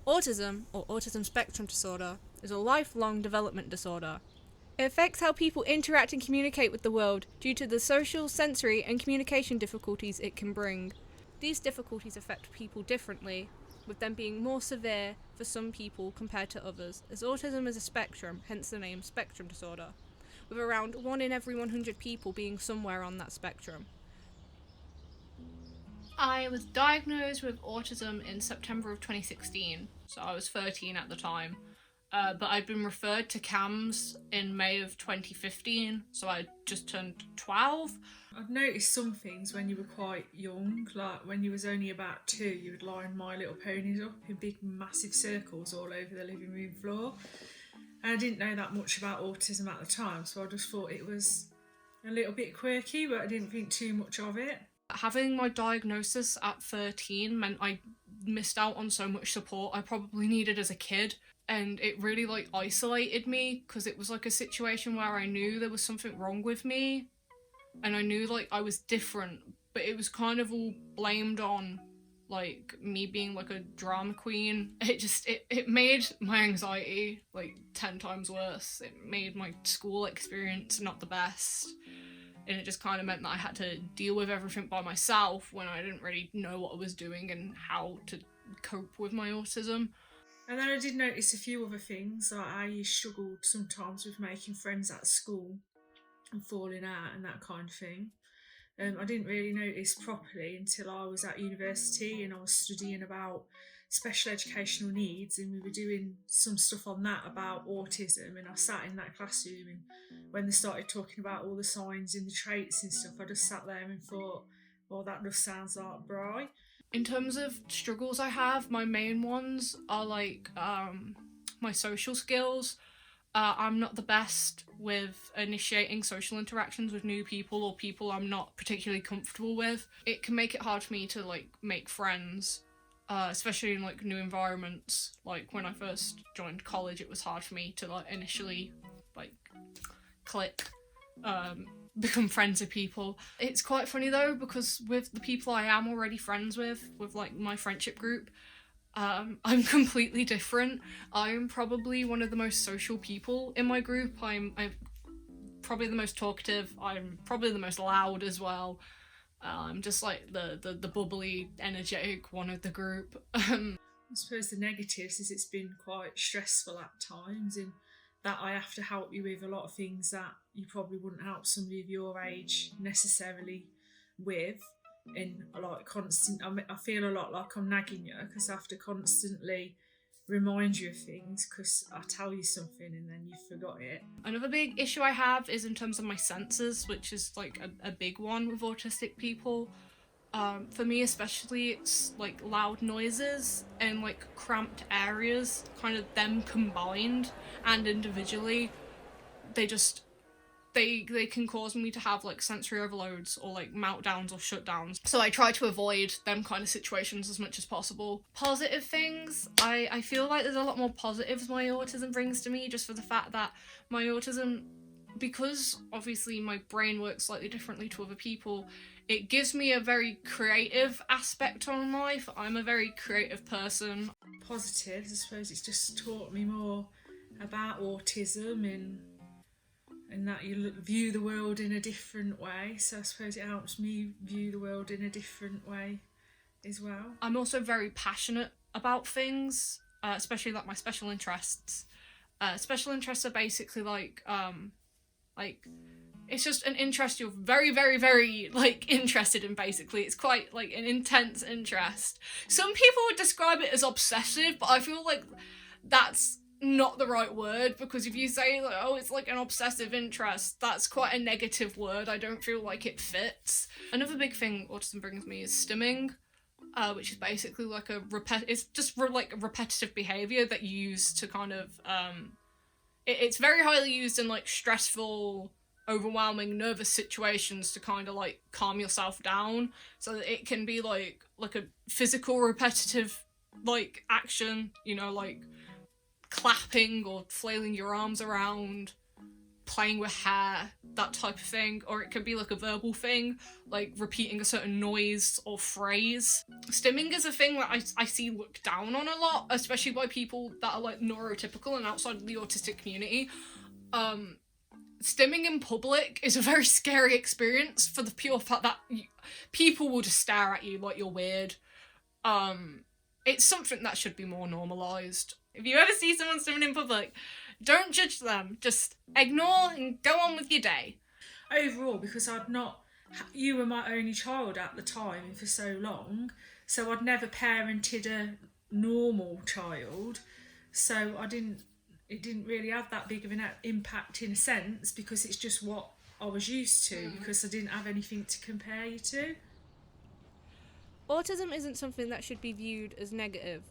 Autism, or autism spectrum disorder, is a lifelong development disorder. It affects how people interact and communicate with the world due to the social, sensory, and communication difficulties it can bring. These difficulties affect people differently, with them being more severe for some people compared to others, as autism is a spectrum, hence the name spectrum disorder, with around 1 in every 100 people being somewhere on that spectrum. I was diagnosed with autism in September of 2016, so I was 13 at the time. But I'd been referred to CAMS in May of 2015, so I just turned 12. I've noticed some things when you were quite young, like when you was only about 2, you would line My Little Ponies up in big massive circles all over the living room floor. And I didn't know that much about autism at the time, so I just thought it was a little bit quirky, but I didn't think too much of it. Having my diagnosis at 13 meant I missed out on so much support I probably needed as a kid, and it really isolated me because it was a situation where I knew there was something wrong with me and I knew I was different, but it was kind of all blamed on me being a drama queen. It made my anxiety 10 times worse. It made my school experience not the best, and it just kind of meant that I had to deal with everything by myself when I didn't really know what I was doing and how to cope with my autism. And then I did notice a few other things, like I struggled sometimes with making friends at school and falling out and that kind of thing. I didn't really notice properly until I was at university and I was studying about special educational needs, and we were doing some stuff on that about autism, and I sat in that classroom, and when they started talking about all the signs and the traits and stuff, I just sat there and thought, well, that just sounds like Bri. In terms of struggles I have, my main ones are my social skills. I'm not the best with initiating social interactions with new people or people I'm not particularly comfortable with. It can make it hard for me to make friends, especially in new environments. When I first joined college, it was hard for me to initially click, become friends with people. It's quite funny though, because with the people I am already friends with my friendship group, I'm completely different. I'm probably one of the most social people in my group. I'm probably the most talkative. I'm probably the most loud as well. I'm just the bubbly, energetic one of the group. I suppose the negatives is it's been quite stressful at times, and that I have to help you with a lot of things that you probably wouldn't help somebody of your age necessarily with. And I feel a lot like I'm nagging you because I have to constantly remind you of things because I tell you something and then you forgot it. Another big issue I have is in terms of my senses, which is a big one with autistic people. For me especially, it's loud noises and cramped areas, kind of them combined and individually, they can cause me to have sensory overloads or meltdowns or shutdowns. So I try to avoid them kind of situations as much as possible. Positive things, I feel like there's a lot more positives my autism brings to me, just for the fact that my autism, because obviously my brain works slightly differently to other people, it gives me a very creative aspect on life. I'm a very creative person. Positives, I suppose it's just taught me more about autism and that you view the world in a different way. So I suppose it helps me view the world in a different way as well. I'm also very passionate about things, especially my special interests. Special interests are basically it's just an interest you're very, very, very interested in. Basically, it's quite an intense interest. Some people would describe it as obsessive, but I feel like that's not the right word, because if you say it's an obsessive interest, that's quite a negative word. I don't feel like it fits. Another big thing autism brings me is stimming, which is basically it's just repetitive behavior that you use to kind of it's very highly used in stressful, overwhelming, nervous situations to kind of calm yourself down, so that it can be like a physical repetitive action, clapping or flailing your arms around. playing with hair, that type of thing, or it could be like a verbal thing, like repeating a certain noise or phrase. Stimming is a thing that I see looked down on a lot, especially by people that are like neurotypical and outside of the autistic community. Stimming in public is a very scary experience for the pure fact that people will just stare at you like you're weird. It's something that should be more normalised. If you ever see someone stimming in public, don't judge them. Just ignore and go on with your day. Overall, because you were my only child at the time for so long, so I'd never parented a normal child, so it didn't really have that big of an impact in a sense, because it's just what I was used to, because I didn't have anything to compare you to. Autism isn't something that should be viewed as negative.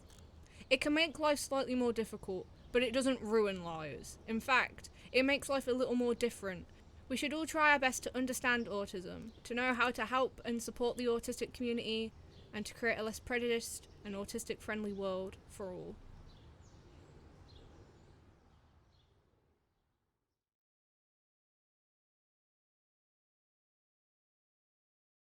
It can make life slightly more difficult, but it doesn't ruin lives. In fact, it makes life a little more different. We should all try our best to understand autism, to know how to help and support the autistic community, and to create a less prejudiced and autistic-friendly world for all.